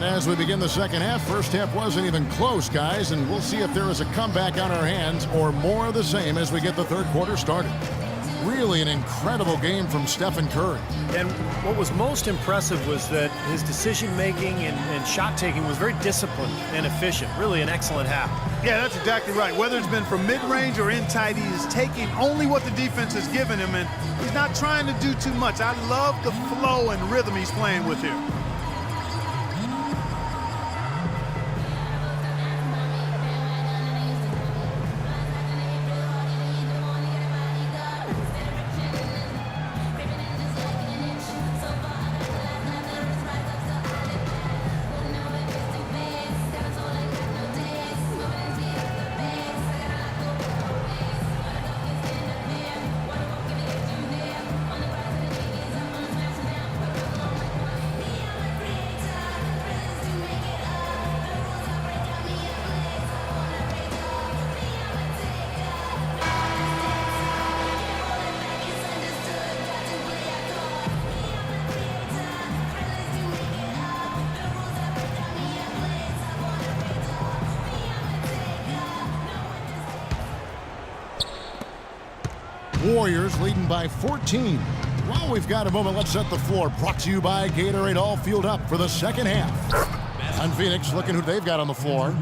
And as we begin the second half, first half wasn't even close, guys, and we'll see if there is a comeback on our hands or more of the same as we get the third quarter started. Really an incredible game from Stephen Curry. And what was most impressive was that his decision-making and shot-taking was very disciplined and efficient. Really an excellent half. Yeah, that's exactly right. Whether it's been from mid-range or in tight, he is taking only what the defense has given him, and he's not trying to do too much. I love the flow and rhythm he's playing with here. Warriors leading by 14. While we've got a moment, let's set the floor. Brought to you by Gatorade. All fueled up for the second half. On Phoenix, looking who they've got on the floor.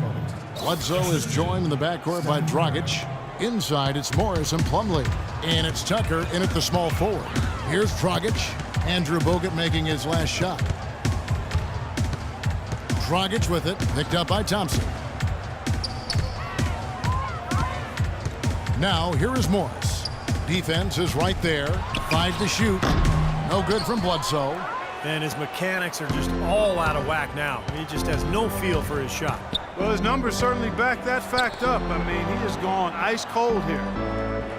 Bledsoe is joined in the backcourt by Dragic. Inside, it's Morris and Plumlee. And it's Tucker in at the small forward. Here's Dragic. Andrew Bogut making his last shot. Dragic with it, picked up by Thompson. Now, here is Morris. Defense is right there. 5 to shoot. No good from Bledsoe. And his mechanics are just all out of whack now. He just has no feel for his shot. Well, his numbers certainly back that fact up. I mean, he has gone ice cold here.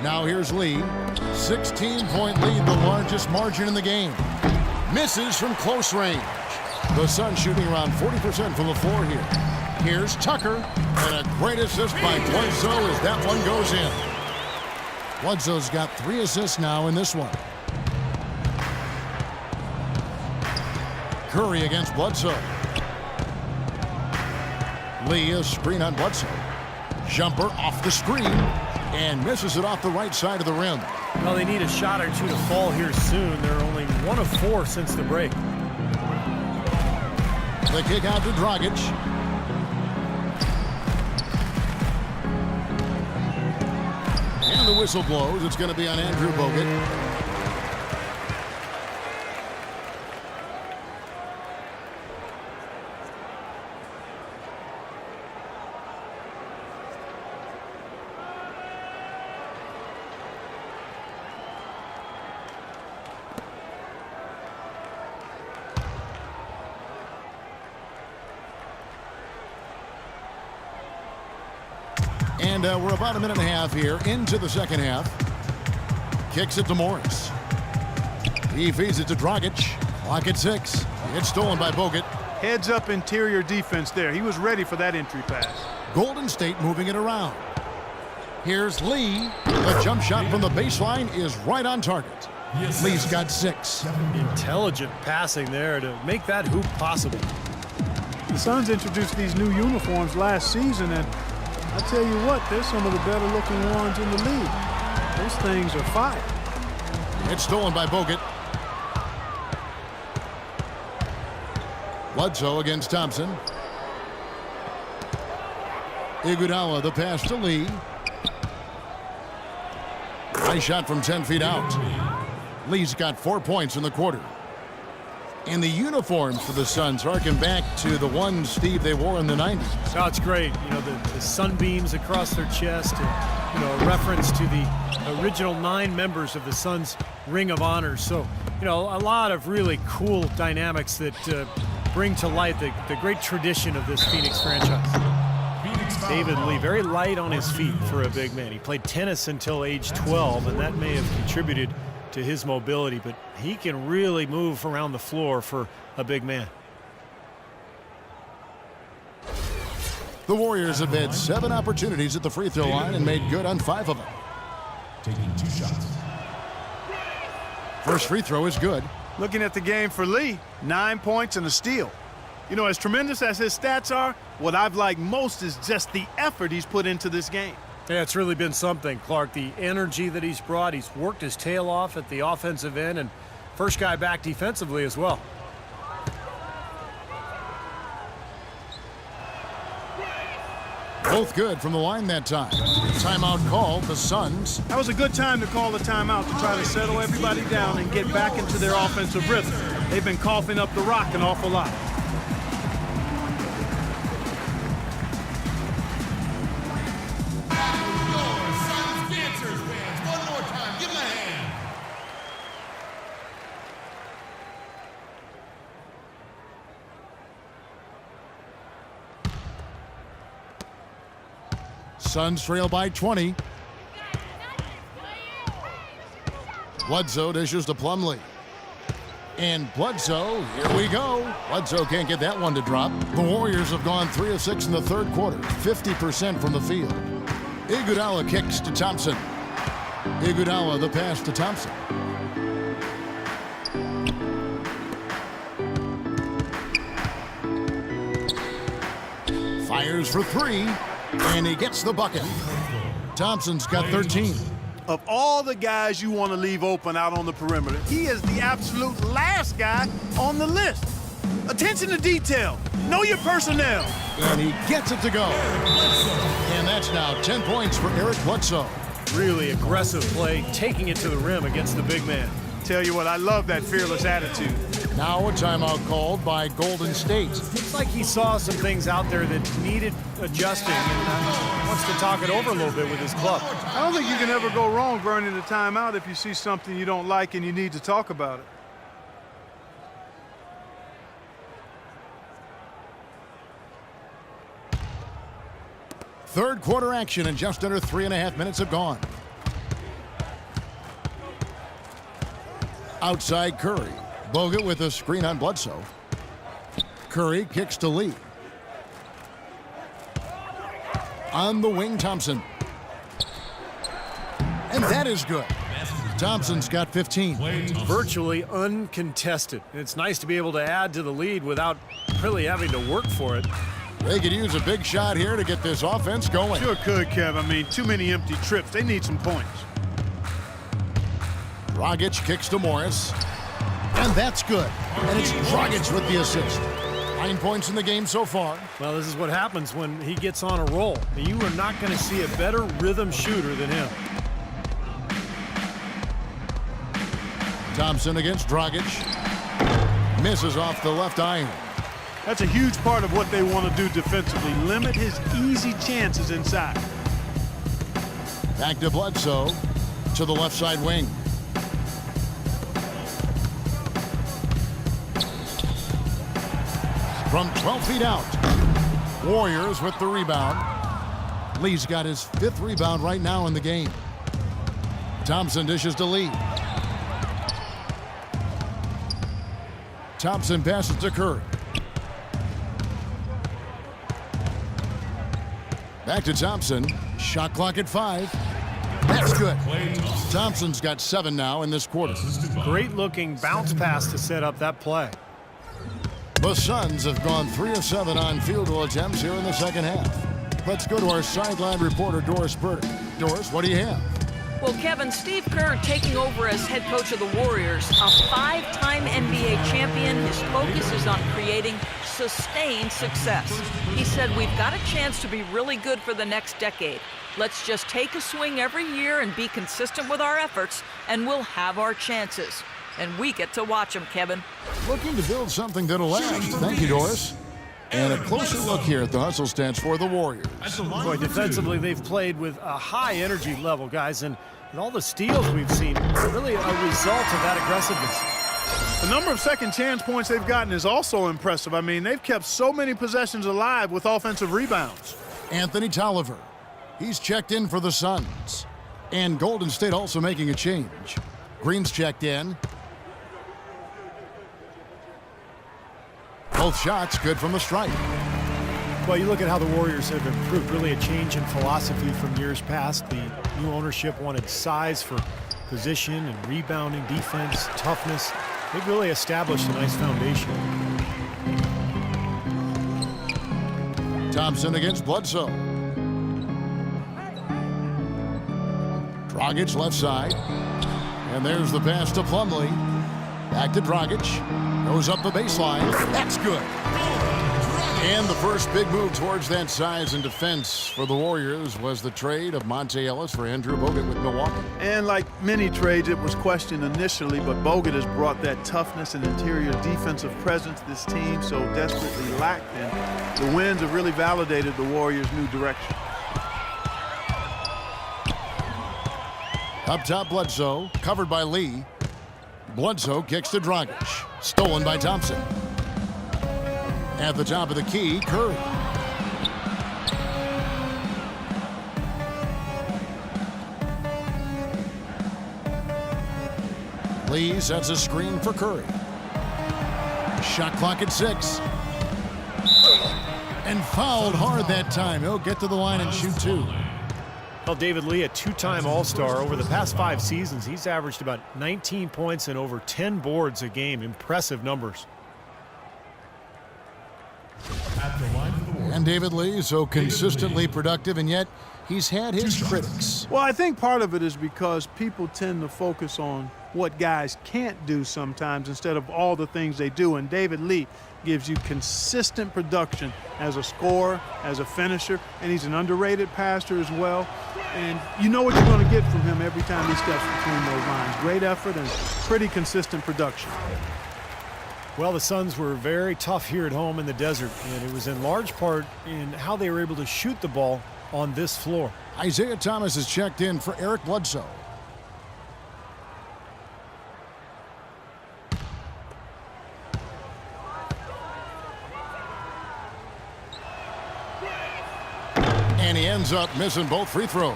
Now here's Lee. 16-point lead, the largest margin in the game. Misses from close range. The Suns shooting around 40% from the floor here. Here's Tucker. And a great assist by Bledsoe as that one goes in. Bledsoe's got 3 assists now in this one. Curry against Bledsoe. Lee, a screen on Bledsoe. Jumper off the screen and misses it off the right side of the rim. Well, they need a shot or two to fall here soon. They're only 1 of 4 since the break. The kick out to Dragic. And the whistle blows. It's going to be on Andrew Bogut. And we're about a minute and a half here into the second half. Kicks it to Morris. He feeds it to Dragic. Clock at 6. It's stolen by Bogut. Heads up interior defense there. He was ready for that entry pass. Golden State moving it around. Here's Lee. The jump shot from the baseline is right on target. Lee's got 6. Intelligent passing there to make that hoop possible. The Suns introduced these new uniforms last season, and I tell you what, they're some of the better looking ones in the league. Those things are fire. It's stolen by Bogut. Bledsoe against Thompson. Iguodala, the pass to Lee. Nice shot from 10 feet out. Lee's got 4 points in the quarter. And the uniforms for the Suns harken back to the ones, Steve, they wore in the 90s. Oh, it's great. You know, the sunbeams across their chest, and, you know, a reference to the original 9 members of the Suns Ring of Honor. So, you know, a lot of really cool dynamics that bring to light the great tradition of this Phoenix franchise. David Lee, very light on his feet for a big man. He played tennis until age 12, and that may have contributed to his mobility, but he can really move around the floor for a big man. The Warriors have had 7 opportunities at the free throw line and made good on 5 of them. Taking 2 shots. First free throw is good. Looking at the game for Lee, 9 points and a steal. You know, as tremendous as his stats are, what I've liked most is just the effort he's put into this game. Yeah, it's really been something, Clark. The energy that he's brought. He's worked his tail off at the offensive end, and first guy back defensively as well. Both good from the line that time. Timeout called, the Suns. That was a good time to call the timeout to try to settle everybody down and get back into their offensive rhythm. They've been coughing up the rock an awful lot. Suns trail by 20. Bledsoe dishes to Plumlee. And Bledsoe, here we go. Bledsoe can't get that one to drop. The Warriors have gone 3 of 6 in the third quarter, 50% from the field. Iguodala kicks to Thompson. Iguodala the pass to Thompson. Fires for 3. And he gets the bucket. Thompson's got 13. Of all the guys you want to leave open out on the perimeter, he is the absolute last guy on the list. Attention to detail. Know your personnel. And he gets it to go. And that's now 10 points for Eric Bledsoe. Really aggressive play, taking it to the rim against the big man. Tell you what, I love that fearless attitude. Now a timeout called by Golden State. Looks like he saw some things out there that needed adjusting and wants to talk it over a little bit with his club. I don't think you can ever go wrong burning a timeout if you see something you don't like and you need to talk about it. Third quarter action and just under 3.5 minutes have gone. Outside Curry. Bogut with a screen on Bledsoe. Curry kicks to Lee. On the wing, Thompson. And that is good. Thompson's got 15. Virtually uncontested. It's nice to be able to add to the lead without really having to work for it. They could use a big shot here to get this offense going. Sure could, Kev. I mean, too many empty trips. They need some points. Dragic kicks to Morris. And that's good. And it's Dragic with the assist. 9 points in the game so far. Well, this is what happens when he gets on a roll. You are not going to see a better rhythm shooter than him. Thompson against Dragic. Misses off the left iron. That's a huge part of what they want to do defensively. Limit his easy chances inside. Back to Bledsoe. To the left side wing. From 12 feet out. Warriors with the rebound. Lee's got his 5th rebound right now in the game. Thompson dishes to Lee. Thompson passes to Curry. Back to Thompson. Shot clock at 5. That's good. Thompson's got 7 now in this quarter. Great looking bounce pass to set up that play. The Suns have gone 3 of 7 on field goal attempts here in the second half. Let's go to our sideline reporter, Doris Burdick. Doris, what do you have? Well, Kevin, Steve Kerr taking over as head coach of the Warriors, a 5-time NBA champion. His focus is on creating sustained success. He said, we've got a chance to be really good for the next decade. Let's just take a swing every year and be consistent with our efforts, and we'll have our chances. And we get to watch them, Kevin. Looking to build something that'll last. Thank you, Doris. And a closer look here at the hustle stats for the Warriors. Boy, defensively, they've played with a high energy level, guys, and all the steals we've seen are really a result of that aggressiveness. The number of second chance points they've gotten is also impressive. I mean, they've kept so many possessions alive with offensive rebounds. Anthony Tolliver. He's checked in for the Suns. And Golden State also making a change. Green's checked in. Both shots good from the stripe. Well, you look at how the Warriors have improved, really a change in philosophy from years past. The new ownership wanted size for position and rebounding, defense, toughness. They've really established a nice foundation. Thompson against Bledsoe. Dragic left side. And there's the pass to Plumlee. Back to Dragic. Goes up the baseline. That's good. And the first big move towards that size and defense for the Warriors was the trade of Monte Ellis for Andrew Bogut with Milwaukee. And like many trades, it was questioned initially, but Bogut has brought that toughness and interior defensive presence this team so desperately lacked. And the wins have really validated the Warriors' new direction. Up top, Bledsoe, covered by Lee. Bledsoe kicks to Dragic. Stolen by Thompson. At the top of the key, Curry. Lee sets a screen for Curry. Shot clock at 6. And fouled hard that time. He'll get to the line and shoot 2. Well, David Lee, a two-time All-Star. Over the past 5 seasons, he's averaged about 19 points and over 10 boards a game. Impressive numbers. And David Lee, so consistently productive, and yet he's had his critics. Well, I think part of it is because people tend to focus on what guys can't do sometimes instead of all the things they do. And David Lee gives you consistent production as a scorer, as a finisher, and he's an underrated passer as well. And you know what you're going to get from him every time he steps between those lines. Great effort and pretty consistent production. Well, the Suns were very tough here at home in the desert, and it was in large part in how they were able to shoot the ball on this floor. Isaiah Thomas is checked in for Eric Bledsoe. And he ends up missing both free throws.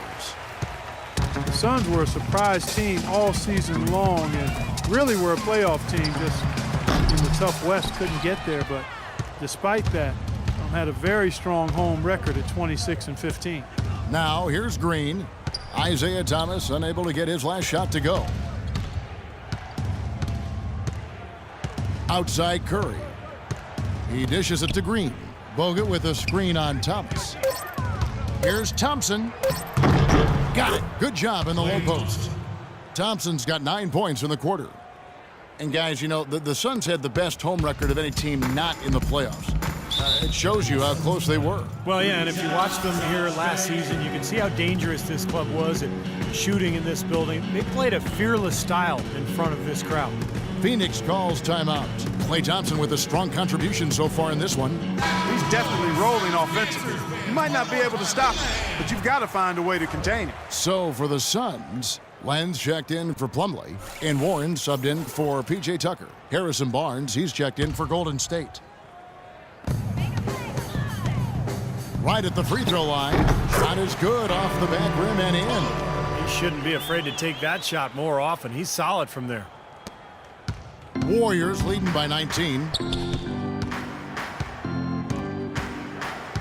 The Suns were a surprise team all season long and really were a playoff team. Just in the tough West couldn't get there, but despite that, had a very strong home record at 26-15. Now here's Green. Isaiah Thomas unable to get his last shot to go. Outside Curry. He dishes it to Green. Bogut with a screen on Thomas. Here's Thompson. Got it. Good job in the low post. Thompson's got 9 points in the quarter. And guys, you know, the Suns had the best home record of any team not in the playoffs. It shows you how close they were. Well, yeah, and if you watched them here last season, you can see how dangerous this club was at shooting in this building. They played a fearless style in front of this crowd. Phoenix calls timeout. Klay Thompson with a strong contribution so far in this one. He's definitely rolling offensively. You might not be able to stop him, but you've got to find a way to contain him. So for the Suns, Lenz checked in for Plumlee, and Warren subbed in for P.J. Tucker. Harrison Barnes, he's checked in for Golden State. Right at the free throw line. Shot is good off the back rim and in. He shouldn't be afraid to take that shot more often. He's solid from there. Warriors leading by 19.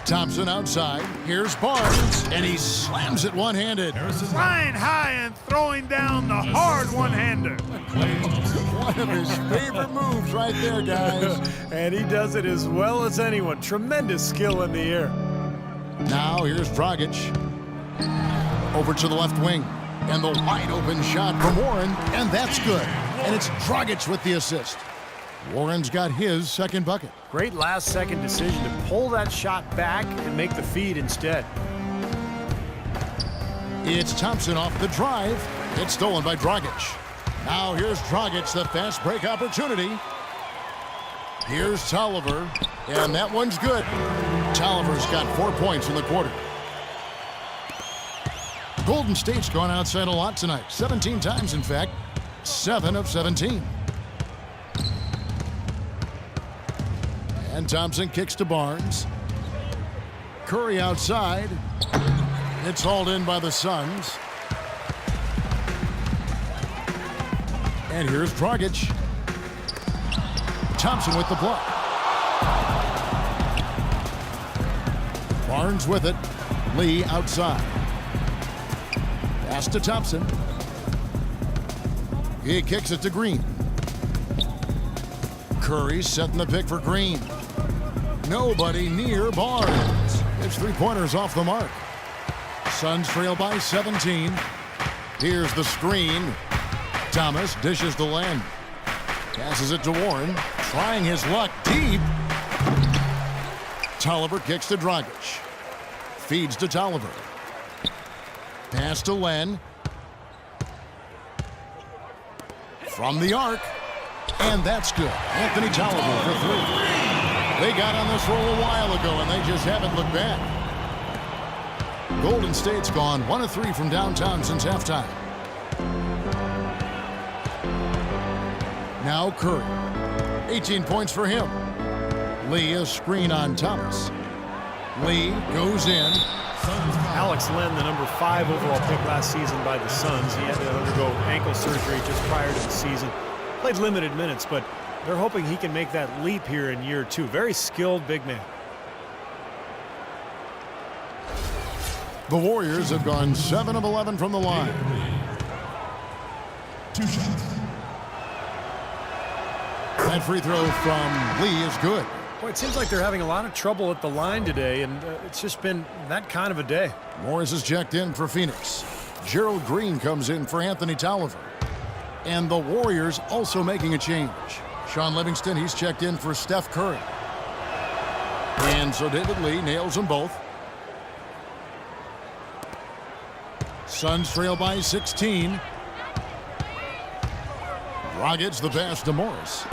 Thompson outside. Here's Barnes, and he slams it one-handed. Flying high and throwing down the hard one-hander. One of his favorite moves right there, guys. And he does it as well as anyone. Tremendous skill in the air. Now here's Dragic. Over to the left wing. And the wide-open shot from Warren, and that's good. And it's Dragic with the assist. Warren's got his second bucket. Great last-second decision to pull that shot back and make the feed instead. It's Thompson off the drive. It's stolen by Dragic. Now here's Dragic, the fast break opportunity. Here's Tolliver, and that one's good. Tolliver's got 4 points in the quarter. Golden State's gone outside a lot tonight. 17 times, in fact. 7 of 17. And Thompson kicks to Barnes. Curry outside. It's hauled in by the Suns. And here's Dragic. Thompson with the block. Barnes with it. Lee outside. Pass to Thompson. He kicks it to Green. Curry setting the pick for Green. Nobody near Barnes. His three-pointer's off the mark. Suns trail by 17. Here's the screen. Thomas dishes to Len. Passes it to Warren. Trying his luck deep. Tolliver kicks to Dragic. Feeds to Tolliver. Pass to Len. From the arc. And that's good. Anthony Tolliver for three. They got on this roll a while ago, and they just haven't looked back. Golden State's gone 1 of 3 from downtown since halftime. Now Curry. 18 points for him. Lee, a screen on Thomas. Lee goes in. Alex Len, the number 5 overall pick last season by the Suns. He had to undergo ankle surgery just prior to the season. Played limited minutes, but they're hoping he can make that leap here in year 2. Very skilled big man. The Warriors have gone 7 of 11 from the line. 2 shots. That free throw from Lee is good. Boy, it seems like they're having a lot of trouble at the line today, and it's just been that kind of a day. Morris is checked in for Phoenix. Gerald Green comes in for Anthony Tolliver. And the Warriors also making a change. Sean Livingston, he's checked in for Steph Curry. And so David Lee nails them both. Suns trail by 16. Dragic the pass to Morris.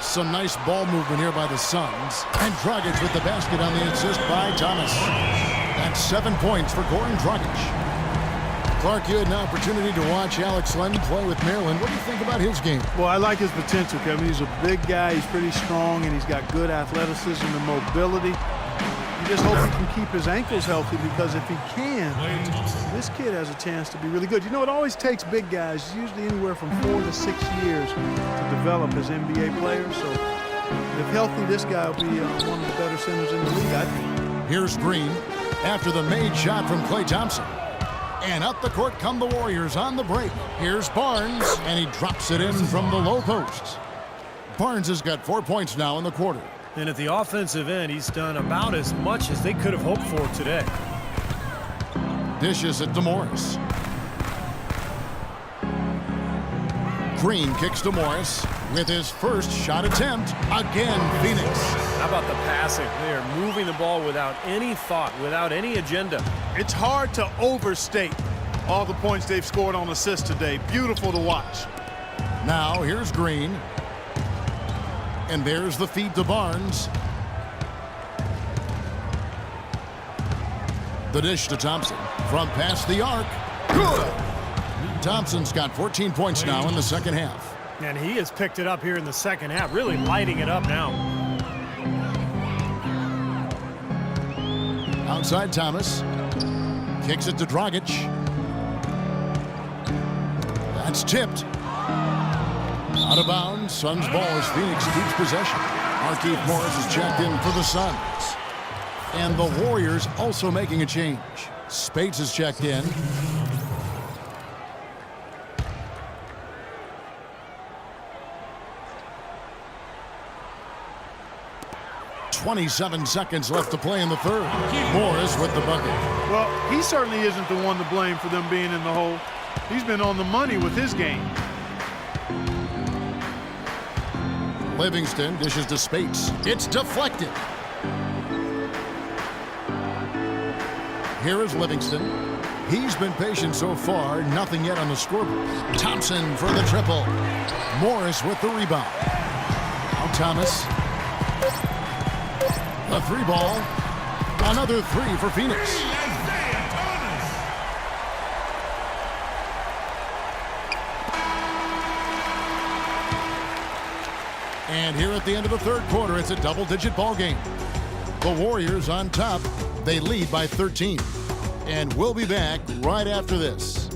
Some nice ball movement here by the Suns. And Dragic with the basket on the assist by Thomas. That's 7 points for Goran Dragic. Clark, you had an opportunity to watch Alex Len play with Maryland. What do you think about his game? Well, I like his potential, Kevin. He's a big guy. He's pretty strong, and he's got good athleticism and mobility. You just hope he can keep his ankles healthy, because if he can, this kid has a chance to be really good. You know, it always takes big guys, usually anywhere from 4 to 6 years, to develop as NBA players. So if healthy, this guy will be one of the better centers in the league, I think. Here's Green after the made shot from Klay Thompson. And up the court come the Warriors on the break. Here's Barnes, and he drops it in from the low post. Barnes has got 4 points now in the quarter. And at the offensive end, he's done about as much as they could have hoped for today. Dishes it to Morris. Green kicks to Morris with his first shot attempt. Again, Phoenix. How about the passing? They are moving the ball without any thought, without any agenda. It's hard to overstate all the points they've scored on assists today. Beautiful to watch. Now here's Green. And there's the feed to Barnes. The dish to Thompson from past the arc. Good. Thompson's got 14 points now in the second half. And he has picked it up here in the second half, really lighting it up now. Outside Thomas. Kicks it to Dragic. That's tipped. Out of bounds. Suns ball as Phoenix keeps possession. Markieff Morris is checked in for the Suns. And the Warriors also making a change. Spates is checked in. .27 seconds left to play in the third. Morris with the bucket. Well, he certainly isn't the one to blame for them being in the hole. He's been on the money with his game. Livingston dishes to Spates. It's deflected. Here is Livingston. He's been patient so far. Nothing yet on the scoreboard. Thompson for the triple. Morris with the rebound. Now Thomas. The three ball. Another three for Phoenix. And here at the end of the third quarter, it's a double-digit ball game. The Warriors on top. They lead by 13. And we'll be back right after this.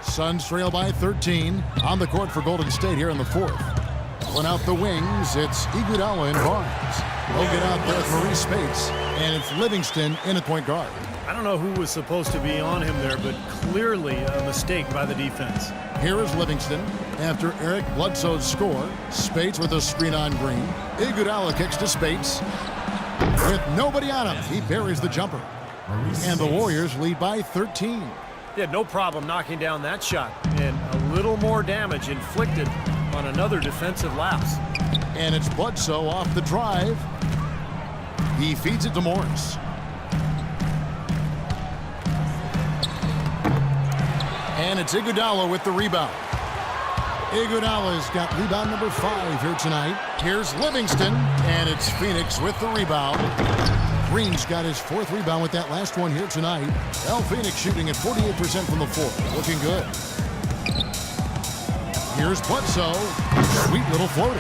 Suns trail by 13 on the court for Golden State here in the fourth. Pulling out the wings, it's Iguodala and Barnes. They'll get out there with Maurice Spates, and it's Livingston in at point guard. I don't know who was supposed to be on him there, but clearly a mistake by the defense. Here is Livingston after Eric Bledsoe's score. Spates with a screen on Green. Iguodala kicks to Spates. With nobody on him, he buries the jumper. And the Warriors lead by 13. He had no problem knocking down that shot, and a little more damage inflicted on another defensive lapse. And it's Bledsoe off the drive. He feeds it to Morris. And it's Iguodala with the rebound. Iguodala's got rebound number 5 here tonight. Here's Livingston, and it's Phoenix with the rebound. Green's got his 4th rebound with that last one here tonight. Phoenix shooting at 48% from the floor. Looking good. Here's Bledsoe. Sweet little floater.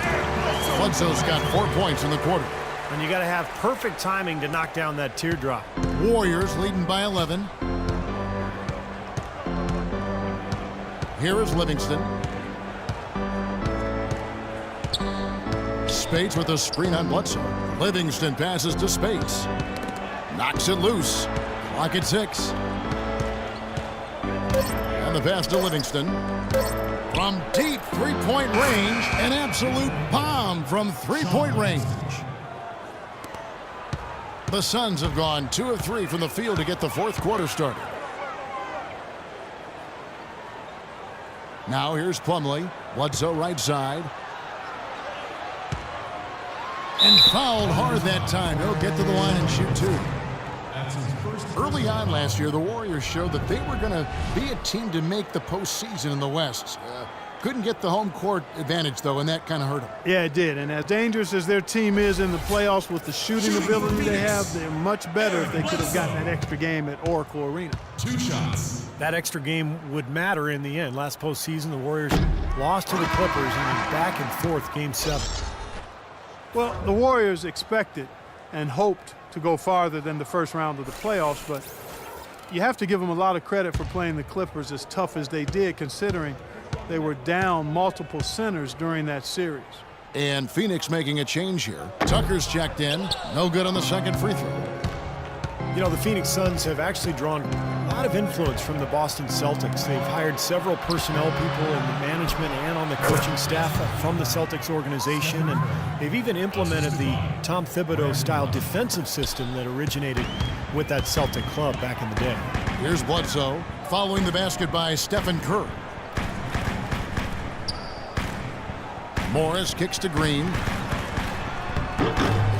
Bledsoe's got 4 points in the quarter. And you got to have perfect timing to knock down that teardrop. Warriors leading by 11. Here is Livingston. Spates with a screen on Bledsoe. Livingston passes to Spates. Knocks it loose. Clock at 6. And the pass to Livingston. From deep three-point range, an absolute bomb from three-point range. The Suns have gone 2 of 3 from the field to get the 4th quarter started. Now here's Plumlee. Bledsoe right side. And fouled hard that time. He'll get to the line and shoot 2. Early on last year, the Warriors showed that they were going to be a team to make the postseason in the West. Couldn't get the home court advantage, though, and that kind of hurt them. Yeah, it did. And as dangerous as their team is in the playoffs with the shooting ability they have, they're much better if they could have gotten that extra game at Oracle Arena. 2 shots. That extra game would matter in the end. Last postseason, the Warriors lost to the Clippers in a back and forth Game 7. Well, the Warriors expected and hoped to go farther than the first round of the playoffs, but you have to give them a lot of credit for playing the Clippers as tough as they did, considering they were down multiple centers during that series. And Phoenix making a change here. Tucker's checked in. No good on the second free throw. You know, the Phoenix Suns have actually drawn a lot of influence from the Boston Celtics. They've hired several personnel people in the management and on the coaching staff from the Celtics organization, and they've even implemented the Tom Thibodeau-style defensive system that originated with that Celtic club back in the day. Here's Bledsoe following the basket by Stephen Curry. Morris kicks to Green.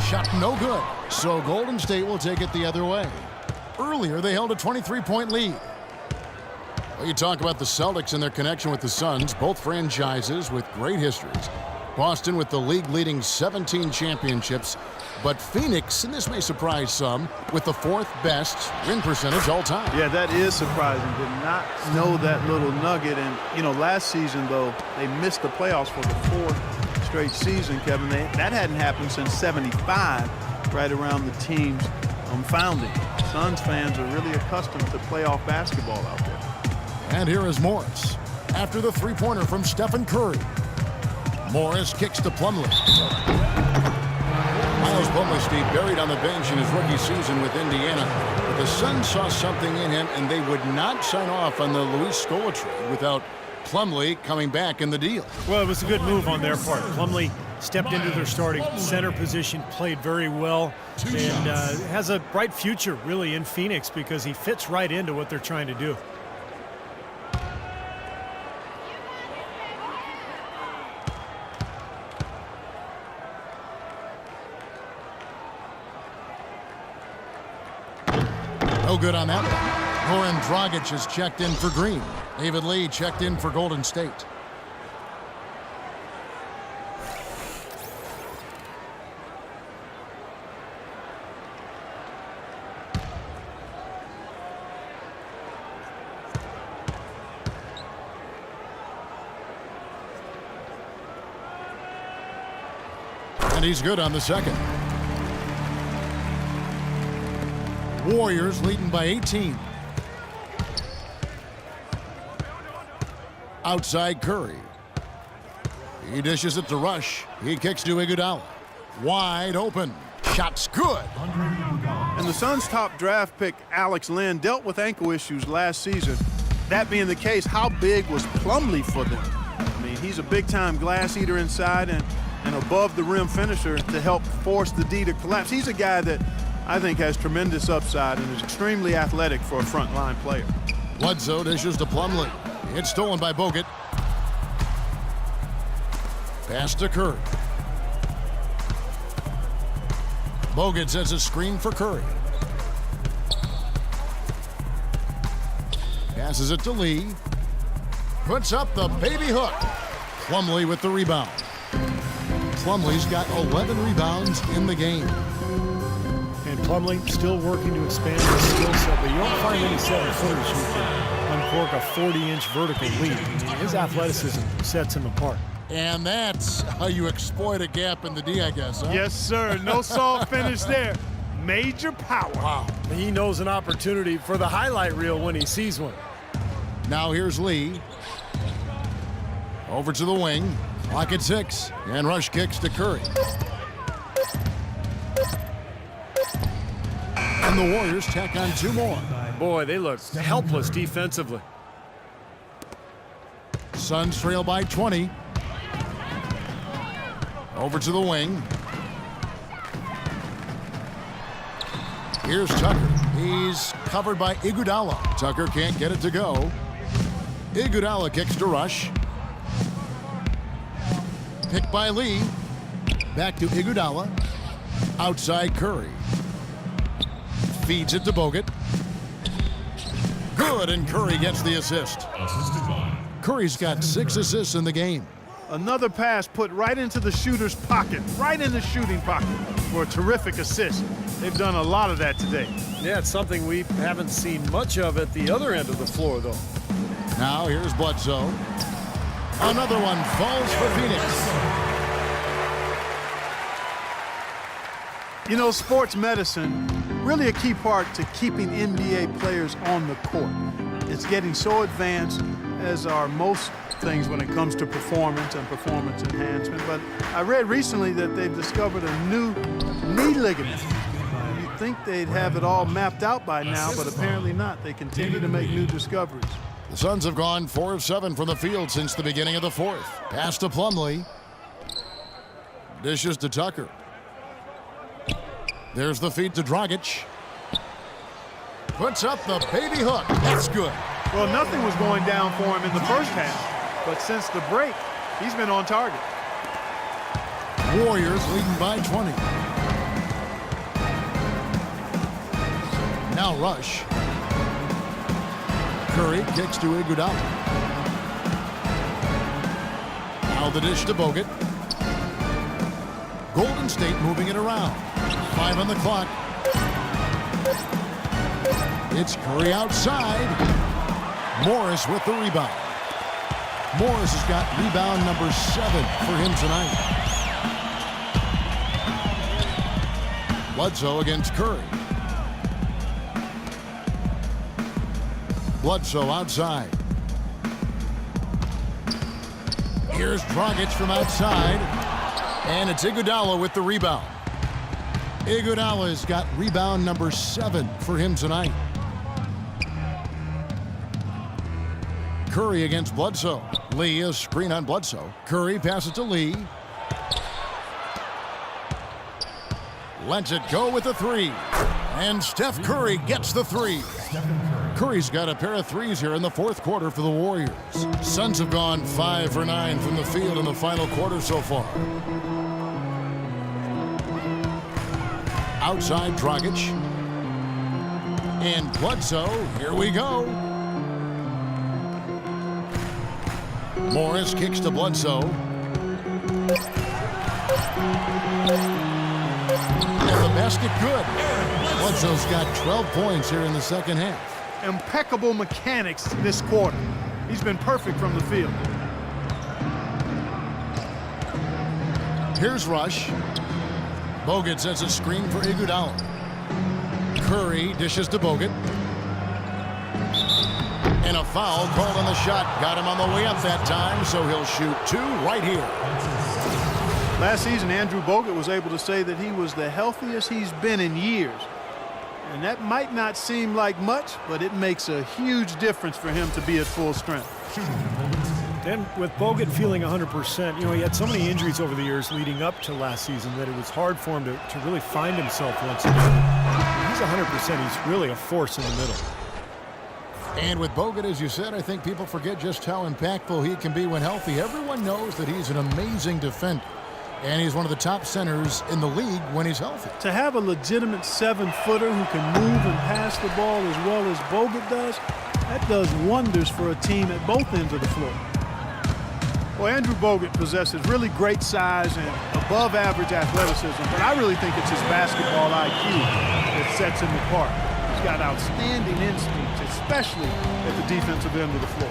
Shot no good. So Golden State will take it the other way. Earlier, they held a 23-point lead. Well, you talk about the Celtics and their connection with the Suns, both franchises with great histories. Boston with the league-leading 17 championships, but Phoenix, and this may surprise some, with the 4th best win percentage all time. Yeah, that is surprising. Did not know that little nugget. And, you know, last season, though, they missed the playoffs for the 4th straight season, Kevin. That hadn't happened since '75, right around the team's founding. Suns fans are really accustomed to playoff basketball out there. And here is Morris after the three-pointer from Stephen Curry. Morris kicks to Plumlee. Miles Plumlee, Steve, buried on the bench in his rookie season with Indiana. But the Suns saw something in him, and they would not sign off on the Luis Scola trade without Plumlee coming back in the deal. Well, it was a good move on their part. Plumlee stepped into their starting center position, played very well, and has a bright future, really, in Phoenix because he fits right into what they're trying to do. No good on that one. Goran Dragic has checked in for Green. David Lee checked in for Golden State. And he's good on the second. Warriors leading by 18. Outside Curry. He dishes it to Rush. He kicks to Iguodala. Wide open. Shot's good. And the Suns' top draft pick, Alex Len, dealt with ankle issues last season. That being the case, how big was Plumlee for them? I mean, he's a big-time glass eater inside and above-the-rim finisher to help force the D to collapse. He's a guy that I think has tremendous upside and is extremely athletic for a front-line player. Bledsoe dishes to Plumlee. It's stolen by Bogut. Pass to Curry. Bogut sets a screen for Curry. Passes it to Lee. Puts up the baby hook. Plumlee with the rebound. Plumlee's got 11 rebounds in the game. And Plumlee still working to expand his skill set, but you don't find any 7-footers who can uncork a 40-inch vertical lead. I mean, his athleticism sets him apart. And that's how you exploit a gap in the D, I guess, huh? Yes, sir. No soft finish there. Major power. Wow. He knows an opportunity for the highlight reel when he sees one. Now here's Lee. Over to the wing. Clock at 6. And Rush kicks to Curry. And the Warriors tack on 2 more. Boy, they look helpless defensively. Suns trail by 20. Over to the wing. Here's Tucker. He's covered by Iguodala. Tucker can't get it to go. Iguodala kicks to Rush. Picked by Lee. Back to Iguodala. Outside Curry. Feeds it to Bogut. Good, and Curry gets the assist. Curry's got 6 assists in the game. Another pass put right into the shooter's pocket, right in the shooting pocket for a terrific assist. They've done a lot of that today. Yeah, it's something we haven't seen much of at the other end of the floor, though. Now here's Bledsoe. Another one falls for Phoenix. You know, sports medicine, really a key part to keeping NBA players on the court. It's getting so advanced, as are most things when it comes to performance and performance enhancement. But I read recently that they've discovered a new knee ligament. You'd think they'd have it all mapped out by now, but apparently not. They continue to make new discoveries. The Suns have gone 4 of 7 from the field since the beginning of the 4th. Pass to Plumlee. Dishes to Tucker. There's the feed to Dragic. Puts up the baby hook. That's good. Well, nothing was going down for him in the first half, but since the break, he's been on target. Warriors leading by 20. Now Rush. Curry kicks to Iguodala. Now the dish to Bogut. Golden State moving it around. 5 on the clock. It's Curry outside. Morris with the rebound. Morris has got rebound number 7 for him tonight. Bledsoe against Curry. Bledsoe outside. Here's Dragic from outside. And it's Iguodala with the rebound. Iguodala's got rebound number 7 for him tonight. Curry against Bledsoe. Lee, a screen on Bledsoe. Curry passes to Lee. Lets it go with the 3. And Steph Curry gets the 3. Curry's got a pair of threes here in the 4th quarter for the Warriors. Suns have gone 5 for 9 from the field in the final quarter so far. Outside Dragic. And Bledsoe, here we go. Morris kicks to Bledsoe. And the basket good. Bledsoe's got 12 points here in the second half. Impeccable mechanics this quarter. He's been perfect from the field. Here's Rush. Bogut sets a screen for Iguodala. Curry dishes to Bogut. And a foul called on the shot. Got him on the way up that time, so he'll shoot 2 right here. Last season, Andrew Bogut was able to say that he was the healthiest he's been in years. And that might not seem like much, but it makes a huge difference for him to be at full strength. And with Bogut feeling 100%, he had so many injuries over the years leading up to last season that it was hard for him to really find himself once again. He's 100%. He's really a force in the middle. And with Bogut, as you said, I think people forget just how impactful he can be when healthy. Everyone knows that he's an amazing defender, and he's one of the top centers in the league when he's healthy. To have a legitimate 7-footer who can move and pass the ball as well as Bogut does, that does wonders for a team at both ends of the floor. Well, Andrew Bogut possesses really great size and above-average athleticism, but I really think it's his basketball IQ that sets him apart. He's got outstanding instincts, especially at the defensive end of the floor.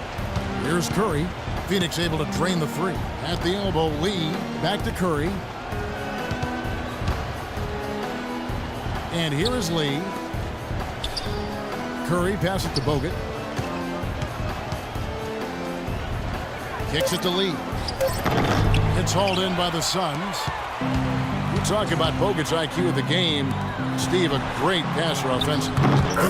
Here's Curry. Phoenix able to drain the 3. At the elbow, Lee. Back to Curry. And here is Lee. Curry passes it to Bogut. Kicks it to Lee. It's hauled in by the Suns. You talk about Bogut's IQ of the game. Steve, a great passer offensively.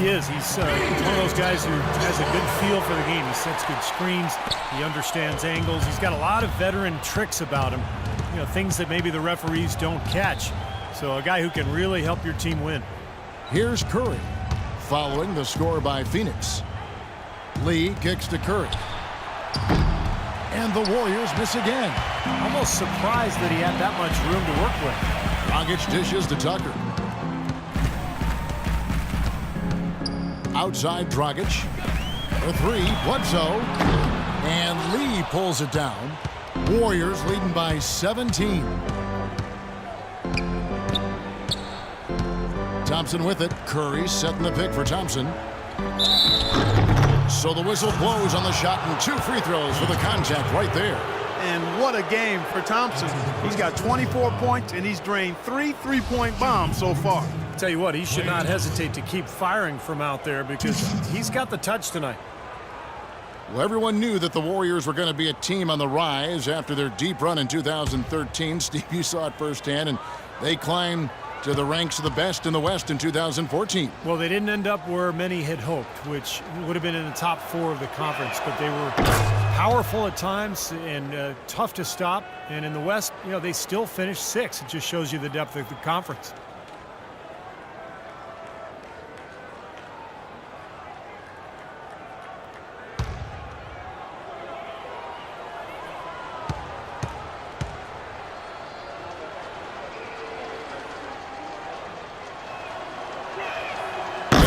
He is. He's one of those guys who has a good feel for the game. He sets good screens. He understands angles. He's got a lot of veteran tricks about him. Things that maybe the referees don't catch. So a guy who can really help your team win. Here's Curry, following the score by Phoenix. Lee kicks to Curry. And the Warriors miss again. Almost surprised that he had that much room to work with. Dragic dishes to Tucker. Outside Dragic. For 3, Bledsoe. And Lee pulls it down. Warriors leading by 17. Thompson with it. Curry setting the pick for Thompson. So the whistle blows on the shot and 2 free throws for the contact right there. And what a game for Thompson. He's got 24 points and he's drained 3 3-point bombs so far. Tell you what, he should not hesitate to keep firing from out there because he's got the touch tonight. Well, everyone knew that the Warriors were going to be a team on the rise after their deep run in 2013. Steve, you saw it firsthand, and they climbed to the ranks of the best in the West in 2014. Well, they didn't end up where many had hoped, which would have been in the top 4 of the conference, but they were powerful at times and tough to stop. And in the West, they still finished 6th. It just shows you the depth of the conference.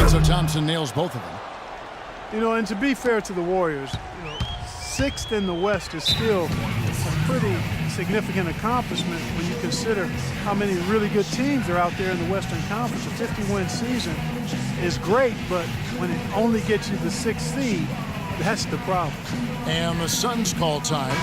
So Thompson nails both of them. And to be fair to the Warriors, 6th in the West is still a pretty significant accomplishment when you consider how many really good teams are out there in the Western Conference. A 50-win season is great, but when it only gets you the 6th seed, that's the problem. And the Suns call time.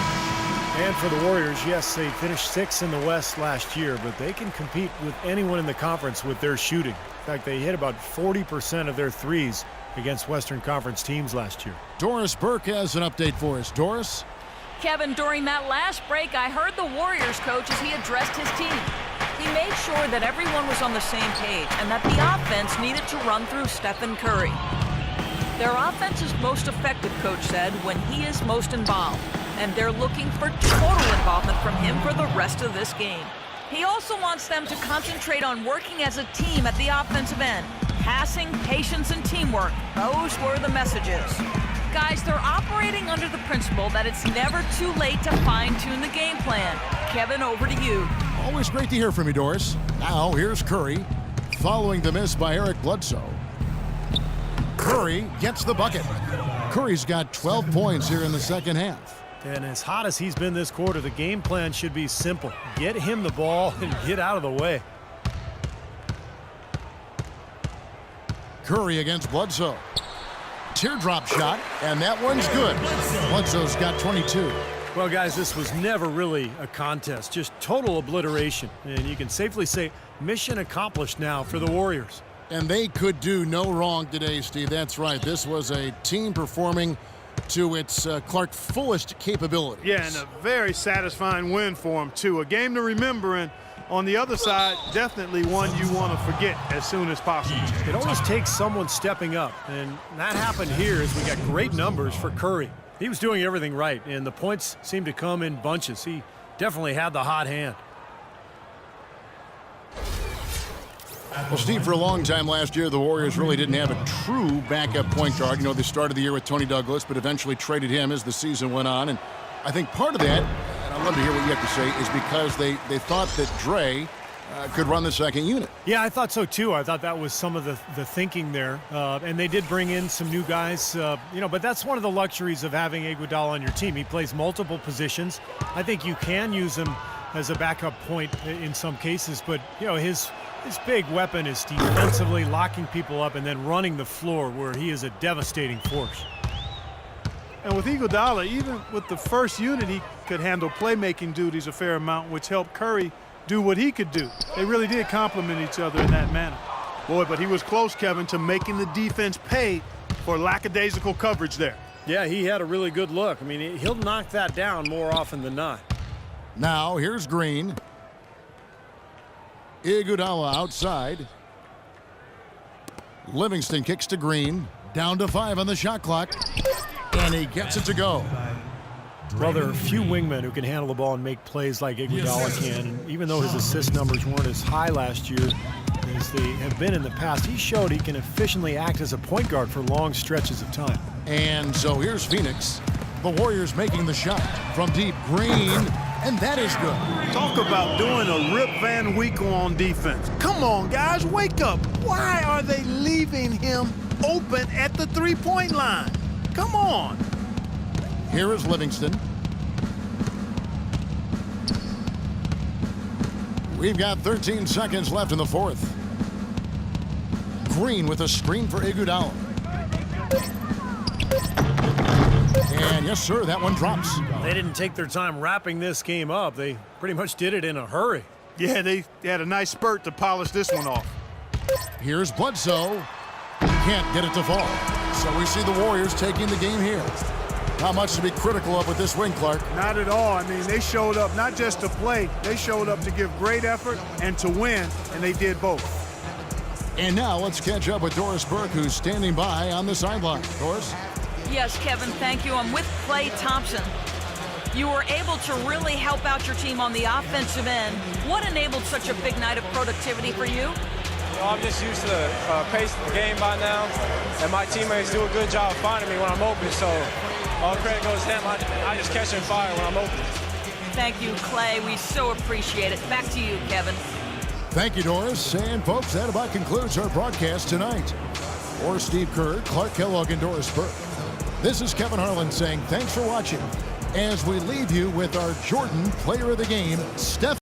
And for the Warriors, yes, they finished 6th in the West last year, but they can compete with anyone in the conference with their shooting. In fact, they hit about 40% of their threes against Western Conference teams last year. Doris Burke has an update for us. Doris? Kevin, during that last break, I heard the Warriors coach as he addressed his team. He made sure that everyone was on the same page and that the offense needed to run through Stephen Curry. Their offense is most effective, coach said, when he is most involved, and they're looking for total involvement from him for the rest of this game. He also wants them to concentrate on working as a team at the offensive end. Passing, patience, and teamwork. Those were the messages. Guys, they're operating under the principle that it's never too late to fine-tune the game plan. Kevin, over to you. Always great to hear from you, Doris. Now, here's Curry, following the miss by Eric Bledsoe. Curry gets the bucket. Curry's got 12 points here in the second half. And as hot as he's been this quarter, the game plan should be simple. Get him the ball and get out of the way. Curry against Bledsoe. Teardrop shot, and that one's good. Bledsoe's got 22. Well, guys, this was never really a contest, just total obliteration. And you can safely say mission accomplished now for the Warriors. And they could do no wrong today, Steve. That's right. This was a team performing to its Clark fullest capabilities. Yeah, and a very satisfying win for him, too. A game to remember, and on the other side, definitely one you want to forget as soon as possible. It always takes someone stepping up, and that happened here as we got great numbers for Curry. He was doing everything right, and the points seemed to come in bunches. He definitely had the hot hand. Well, Steve, for a long time last year, the Warriors really didn't have a true backup point guard. You know, they started the year with Tony Douglas, but eventually traded him as the season went on. And I think part of that, and I'd love to hear what you have to say, is because they thought that Dre could run the second unit. Yeah, I thought so, too. I thought that was some of the thinking there. And they did bring in some new guys, but that's one of the luxuries of having Iguodala on your team. He plays multiple positions. I think you can use him as a backup point in some cases, but, his big weapon is defensively locking people up and then running the floor where he is a devastating force. And with Iguodala, even with the first unit, he could handle playmaking duties a fair amount, which helped Curry do what he could do. They really did complement each other in that manner. Boy, but he was close, Kevin, to making the defense pay for lackadaisical coverage there. Yeah, he had a really good look. I mean, he'll knock that down more often than not. Now, here's Green. Iguodala outside. Livingston kicks to Green. Down to 5 on the shot clock. And he gets it to go. Well, there are a few wingmen who can handle the ball and make plays like Iguodala can. And even though his assist numbers weren't as high last year as they have been in the past, he showed he can efficiently act as a point guard for long stretches of time. And so here's Phoenix. The Warriors making the shot from deep. Green, and that is good. Talk about doing a Rip Van Winkle on defense. Come on, guys, wake up. Why are they leaving him open at the three-point line? Come on. Here is Livingston. We've got 13 seconds left in the fourth. Green with a screen for Iguodala. And yes, sir, that one drops. They didn't take their time wrapping this game up. They pretty much did it in a hurry. Yeah, they had a nice spurt to polish this one off. Here's Bledsoe. Can't get it to fall. So we see the Warriors taking the game here. Not much to be critical of with this win, Clark. Not at all. I mean, they showed up not just to play. They showed up to give great effort and to win, and they did both. And now let's catch up with Doris Burke, who's standing by on the sideline. Doris? Yes, Kevin, thank you. I'm with Klay Thompson. You were able to really help out your team on the offensive end. What enabled such a big night of productivity for you? I'm just used to the pace of the game by now, and my teammates do a good job finding me when I'm open, so all credit goes to them. I just catch and fire when I'm open. Thank you, Klay. We so appreciate it. Back to you, Kevin. Thank you, Doris. And, folks, that about concludes our broadcast tonight. For Steve Kerr, Clark Kellogg, and Doris Burke, this is Kevin Harlan saying thanks for watching as we leave you with our Jordan Player of the Game, Steph.